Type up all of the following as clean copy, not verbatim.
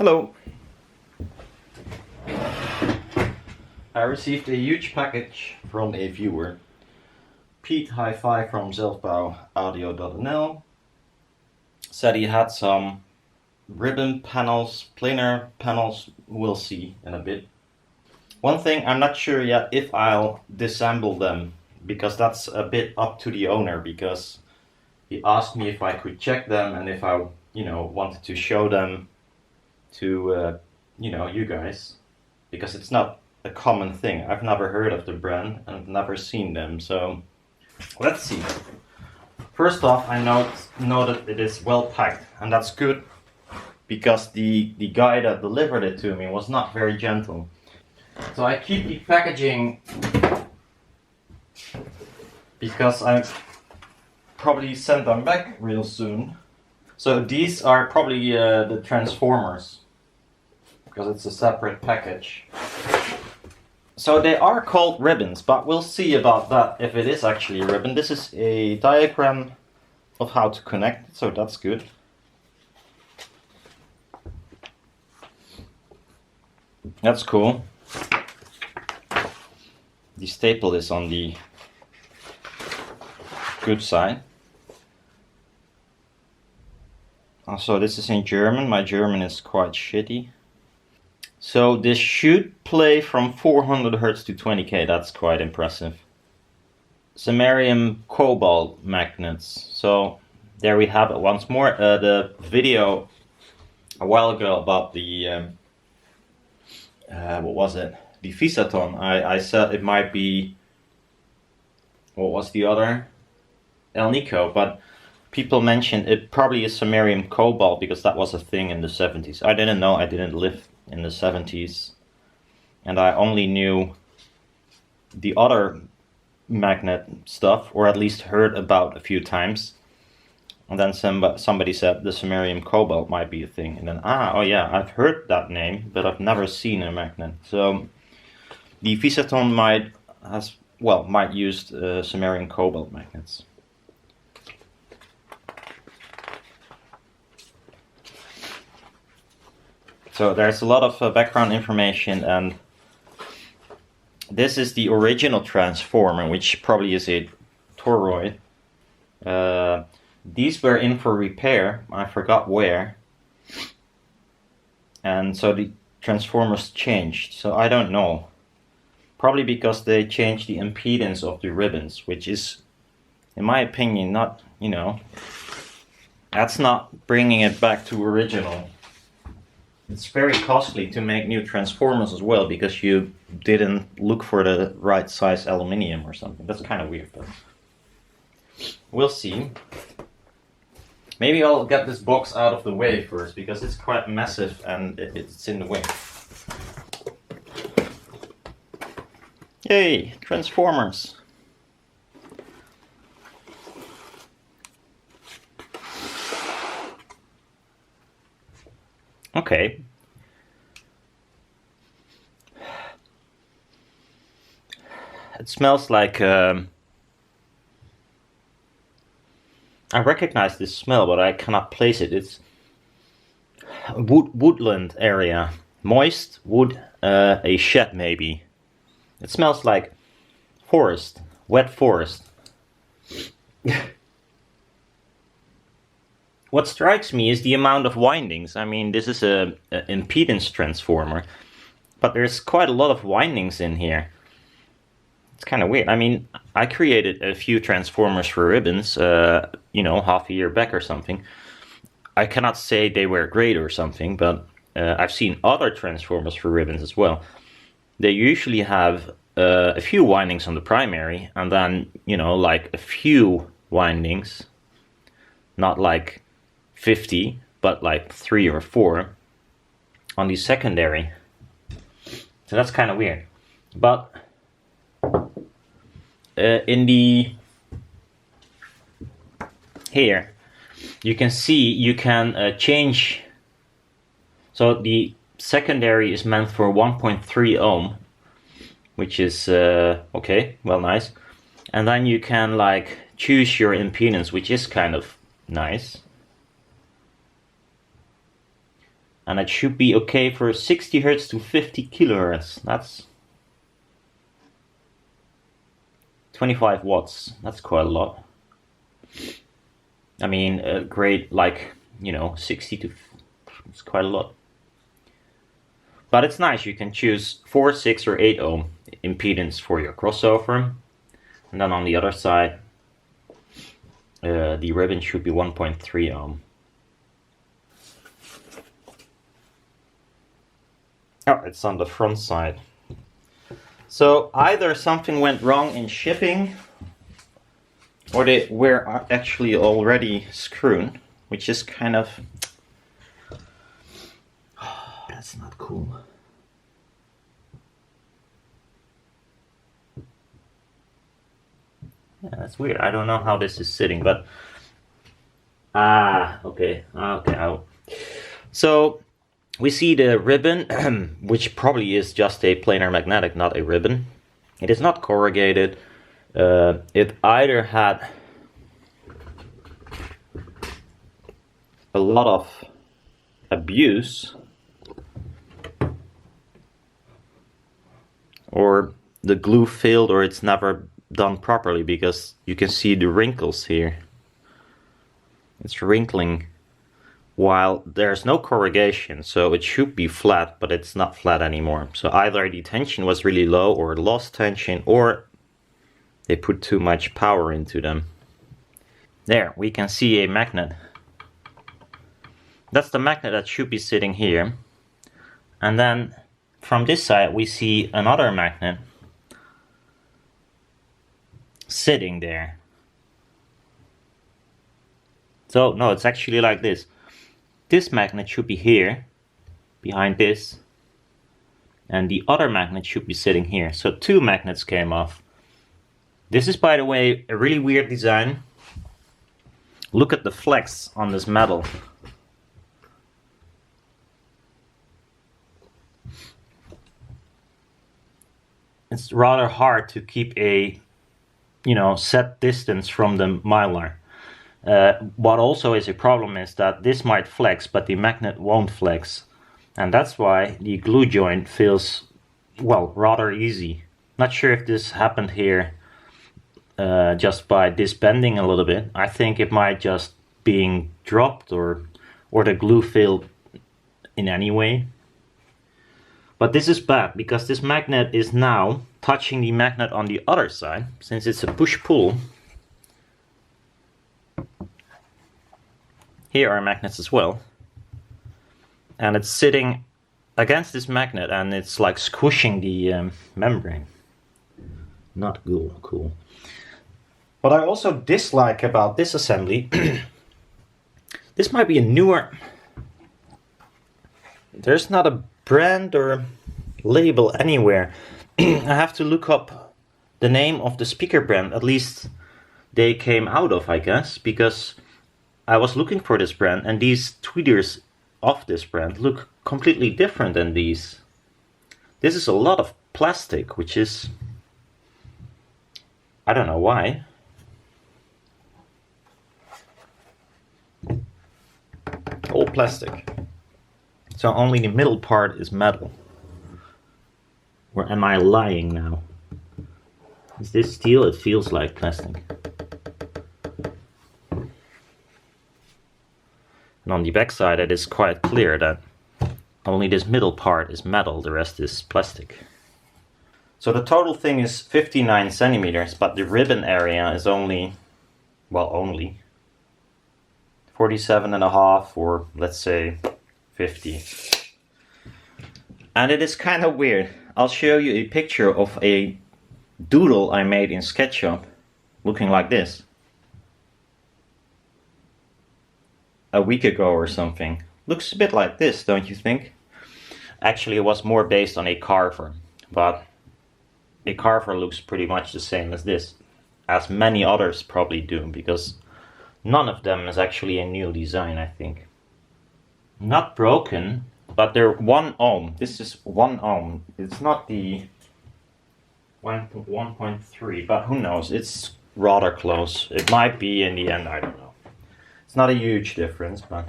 Hello. I received a huge package from a viewer. Pete Hi-Fi from Audio.nl said he had some ribbon panels, planar panels, we'll see in a bit. One thing, I'm not sure yet if I'll disassemble them, because that's a bit up to the owner, because he asked me if I could check them and if I, wanted to show them to, you guys, because it's not a common thing. I've never heard of the brand and I've never seen them, so let's see. First off, I know that it is well packed, and that's good, because the guy that delivered it to me was not very gentle. So I keep the packaging because I probably send them back real soon. So these are probably the transformers, because it's a separate package. So they are called ribbons, but we'll see about that, if it is actually a ribbon. This is a diagram of how to connect, so that's good. That's cool. The staple is on the good side. Also, this is in German. My German is quite shitty. So this should play from 400 Hz to 20K. That's quite impressive. Samarium cobalt magnets. So there we have it once more. The video a while ago about the what was it? The Hifisound. I said it might be, what was the other? El Nico, but people mentioned it probably is samarium cobalt, because that was a thing in the 70s. I didn't know, I didn't live in the 70s, and I only knew the other magnet stuff, or at least heard about a few times. And then somebody said the samarium cobalt might be a thing, and then oh yeah, I've heard that name, but I've never seen a magnet. So the Hifisound might use samarium cobalt magnets. So there's a lot of background information, and this is the original transformer, which probably is a toroid. These were in for repair, I forgot where, and so the transformers changed, so I don't know. Probably because they changed the impedance of the ribbons, which is, in my opinion, not, that's not bringing it back to original. It's very costly to make new transformers as well, because you didn't look for the right size aluminium or something. That's kind of weird, but we'll see. Maybe I'll get this box out of the way first, because it's quite massive and it's in the way. Yay, transformers. Okay. It smells like I recognize this smell, but I cannot place it. It's woodland area, moist wood, a shed maybe. It smells like forest, wet forest. What strikes me is the amount of windings. I mean, this is a impedance transformer, but there's quite a lot of windings in here. It's kind of weird. I mean, I created a few transformers for ribbons, half a year back or something. I cannot say they were great or something, but I've seen other transformers for ribbons as well. They usually have a few windings on the primary, and then, like a few windings, not like 50, but like 3 or 4 on the secondary. So that's kind of weird. But in the here you can see you can change. So the secondary is meant for 1.3 ohm, which is okay, well, nice. And then you can like choose your impedance, which is kind of nice. And it should be okay for 60 Hz to 50 kHz. That's 25 watts. That's quite a lot. I mean, grade like, you know, 60 to, it's quite a lot. But it's nice, you can choose 4, 6 or 8 ohm impedance for your crossover. And then on the other side, the ribbon should be 1.3 ohm. Oh, it's on the front side. So either something went wrong in shipping, or they were actually already screwed, which is kind of... that's not cool. Yeah, that's weird. I don't know how this is sitting, but... okay. So, we see the ribbon, which probably is just a planar magnetic, not a ribbon. It is not corrugated. It either had a lot of abuse, or the glue failed, or it's never done properly, because you can see the wrinkles here. It's wrinkling while there's no corrugation, so it should be flat, but it's not flat anymore. So either the tension was really low, or lost tension, or they put too much power into them. There, we can see a magnet. That's the magnet that should be sitting here. And then from this side we see another magnet sitting there. So no, it's actually like this. This magnet should be here, behind this, and the other magnet should be sitting here. So 2 magnets came off. This is, by the way, a really weird design. Look at the flex on this metal. It's rather hard to keep a, you know, set distance from the mylar. What also is a problem is that this might flex, but the magnet won't flex. And that's why the glue joint feels, well, rather easy. Not sure if this happened here just by this bending a little bit. I think it might just being dropped, or the glue failed in any way. But this is bad, because this magnet is now touching the magnet on the other side, since it's a push-pull. Here are magnets as well. And it's sitting against this magnet, and it's like squishing the membrane. Not cool. What I also dislike about this assembly, this might be a newer... There's not a brand or label anywhere. I have to look up the name of the speaker brand, at least they came out of, I guess, because I was looking for this brand, and these tweeters of this brand look completely different than these. This is a lot of plastic, which is... I don't know why. All plastic. So only the middle part is metal. Or am I lying now? Is this steel? It feels like plastic. And on the back side it is quite clear that only this middle part is metal, the rest is plastic. So the total thing is 59 centimeters, but the ribbon area is only, well, only 47.5, or let's say 50. And it is kind of weird. I'll show you a picture of a doodle I made in SketchUp, looking like this. A week ago or something. Looks a bit like this, don't you think? Actually, it was more based on a carver, but a carver looks pretty much the same as this, as many others probably do, because none of them is actually a new design, I think. Not broken, but they're 1 ohm. This is 1 ohm. It's not the 1.3, but who knows? It's rather close. It might be in the end, I don't know. It's not a huge difference, but...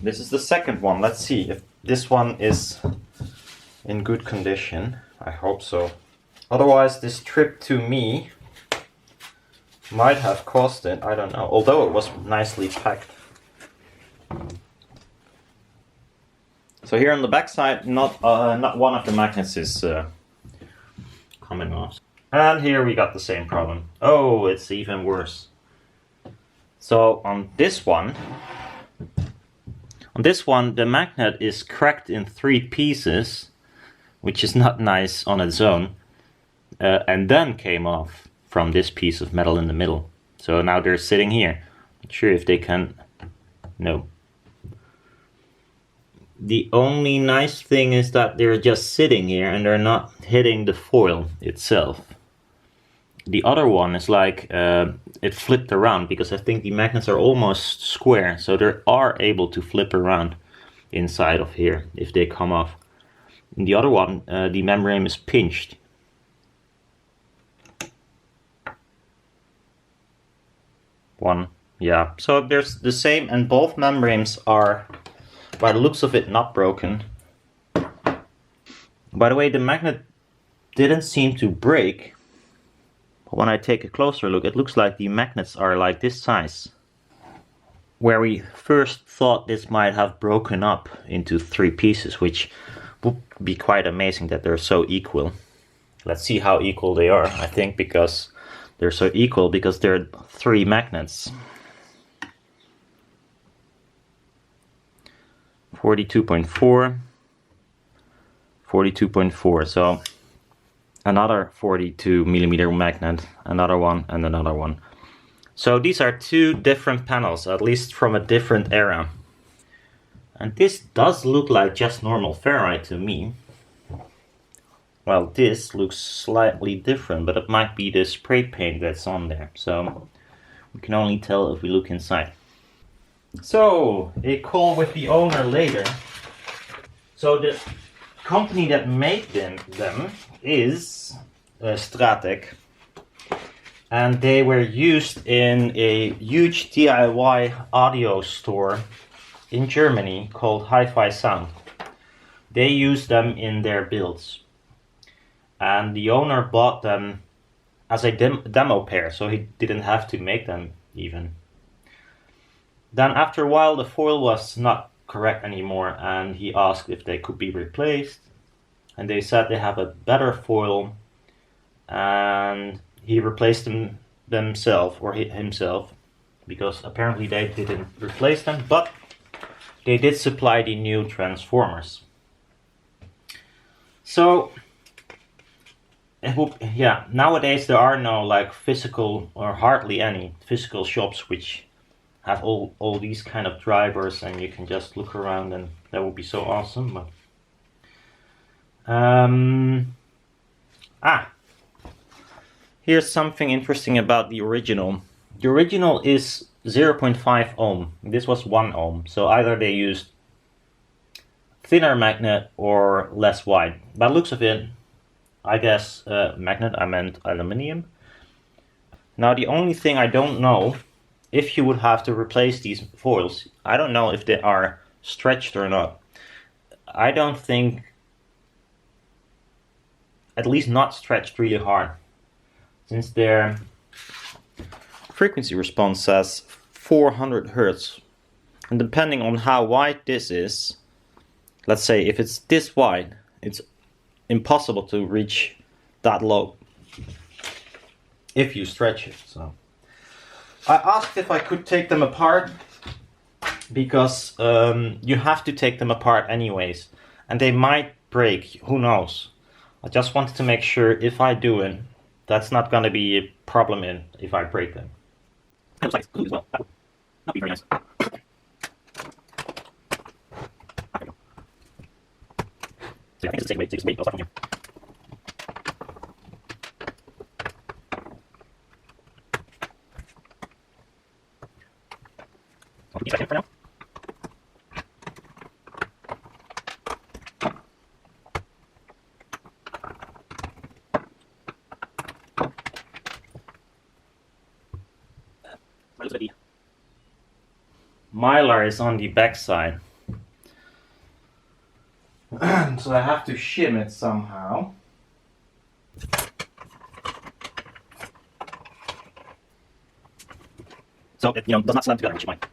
This is the second one. Let's see if this one is in good condition. I hope so. Otherwise, this trip to me might have cost it, I don't know, although it was nicely packed. So here on the back side, not one of the magnets is coming off. And here we got the same problem. Oh, it's even worse. So on this one, the magnet is cracked in 3 pieces, which is not nice on its own, and then came off from this piece of metal in the middle. So now they're sitting here. Not sure if they can... No. The only nice thing is that they're just sitting here and they're not hitting the foil itself. The other one is like it flipped around, because I think the magnets are almost square, so they are able to flip around inside of here if they come off. In the other one, the membrane is pinched. One, yeah. So there's the same, and both membranes are, by the looks of it, not broken. By the way, the magnet didn't seem to break. But when I take a closer look, it looks like the magnets are like this size. Where we first thought this might have broken up into 3 pieces, which would be quite amazing that they're so equal. Let's see how equal they are. I think because they're so equal because they're 3 magnets. 42.4, 42.4, so another 42 millimeter magnet, another one and another one. So these are 2 different panels, at least from a different era. And this does look like just normal ferrite to me. Well, this looks slightly different, but it might be the spray paint that's on there. So we can only tell if we look inside. So, a call with the owner later. So the company that made them is Stratec. And they were used in a huge DIY audio store in Germany called HIFISOUND. They use them in their builds. And the owner bought them as a demo pair, so he didn't have to make them even. Then after a while the foil was not correct anymore, and he asked if they could be replaced. And they said they have a better foil, and he replaced them himself, because apparently they didn't replace them, but they did supply the new transformers. So yeah, nowadays there are no like physical, or hardly any physical shops which have all these kind of drivers, and you can just look around, and that would be so awesome. But here's something interesting about the original. The original is 0.5 ohm. This was 1 ohm. So either they used thinner magnet or less wide. By the looks of it, I guess magnet, I meant aluminium. Now the only thing I don't know, if you would have to replace these foils, I don't know if they are stretched or not. I don't think, at least not stretched really hard, since their frequency response says 400 Hertz. And depending on how wide this is, let's say if it's this wide, it's impossible to reach that low if you stretch it. So I asked if I could take them apart, because you have to take them apart anyways, and they might break, who knows. I just wanted to make sure if I do it, that's not going to be a problem if I break them. It looks like it's glued as well. That would not be very nice. So yeah, I think it's a safe way to go from here. I'll keep that in for now. Mylar is on the back side. So I have to shim it somehow. So it does not slam together, which might.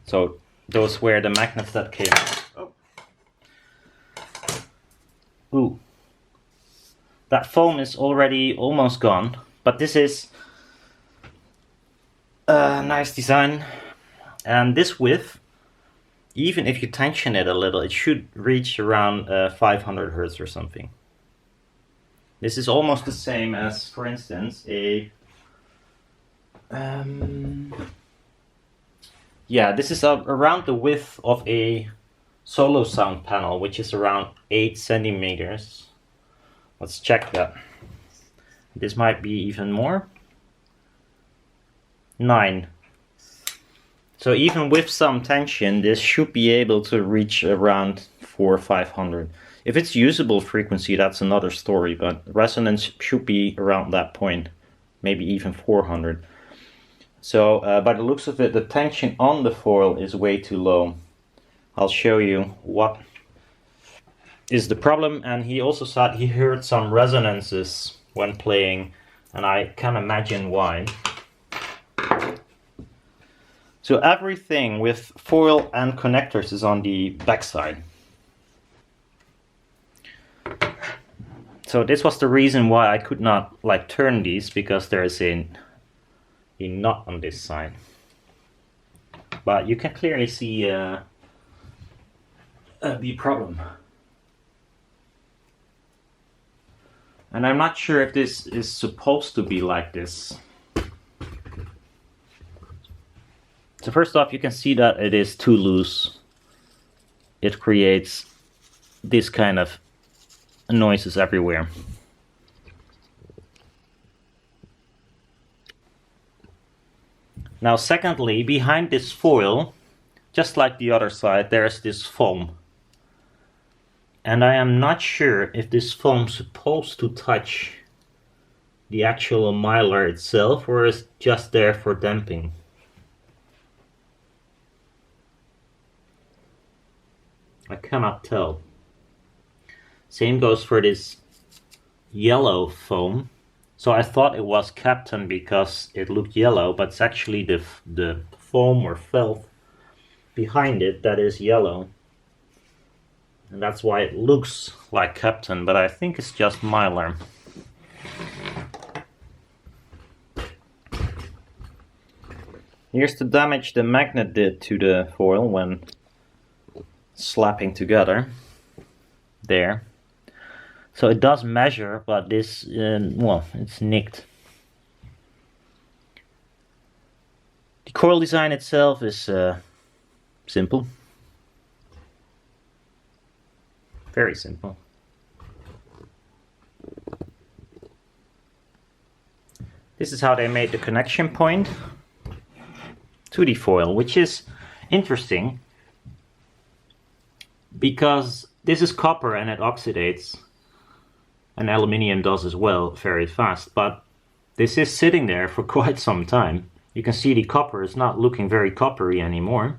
So those were the magnets that came out. Oh. Ooh. That foam is already almost gone, but this is a nice design. And this width, even if you tension it a little, it should reach around 500 Hertz or something. This is almost the same as, for instance, a yeah, this is around the width of a solo sound panel, which is around 8 centimeters. Let's check that. This might be even more. 9. So even with some tension, this should be able to reach around 400 or 500. If it's usable frequency, that's another story, but resonance should be around that point, maybe even 400. So by the looks of it, the tension on the foil is way too low. I'll show you what is the problem. And he also said he heard some resonances when playing, and I can imagine why. So everything with foil and connectors is on the back side. So this was the reason why I could not turn these, because there is a knot on this side. But you can clearly see the problem. And I'm not sure if this is supposed to be like this. So first off, you can see that it is too loose. It creates this kind of noises everywhere. Now secondly, behind this foil, just like the other side, there's this foam. And I am not sure if this foam's supposed to touch the actual mylar itself, or is just there for damping. I cannot tell. Same goes for this yellow foam. So I thought it was Captain because it looked yellow, but it's actually the foam or felt behind it that is yellow. And that's why it looks like Captain, but I think it's just mylar. Here's the damage the magnet did to the foil when slapping together. There. So it does measure, but this, well, it's nicked. The coil design itself is simple. Very simple. This is how they made the connection point to the foil, which is interesting because this is copper and it oxidates. And aluminium does as well very fast, but this is sitting there for quite some time. You can see the copper is not looking very coppery anymore.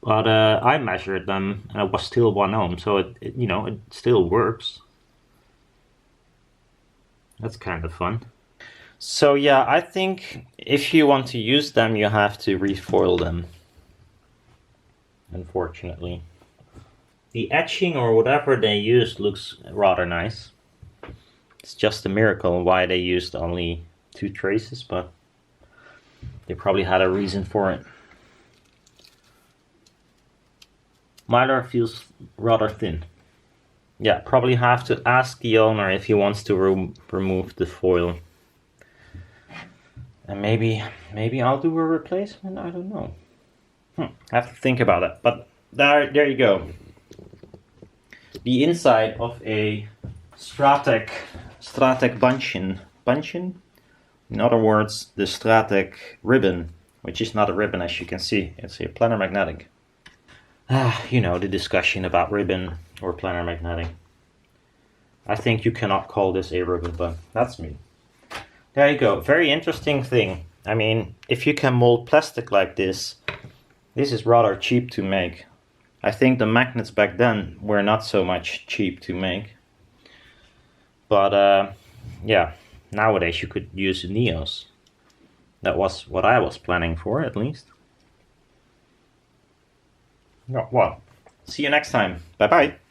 But I measured them and it was still 1 ohm, so it still works. That's kind of fun. So yeah, I think if you want to use them, you have to refoil them. Unfortunately. The etching or whatever they used looks rather nice. It's just a miracle why they used only 2 traces, but they probably had a reason for it. Mylar feels rather thin. Yeah, probably have to ask the owner if he wants to remove the foil. And maybe I'll do a replacement, I don't know. I have to think about it, but there you go. The inside of a Stratec bandchen In other words, the Stratec ribbon, which is not a ribbon as you can see, it's a planar magnetic. You know, the discussion about ribbon or planar magnetic. I think you cannot call this a ribbon, but that's me. There you go, very interesting thing. I mean, if you can mold plastic like this is rather cheap to make. I think the magnets back then were not so much cheap to make. But yeah, nowadays you could use neos. That was what I was planning for, at least. Well, see you next time. Bye bye.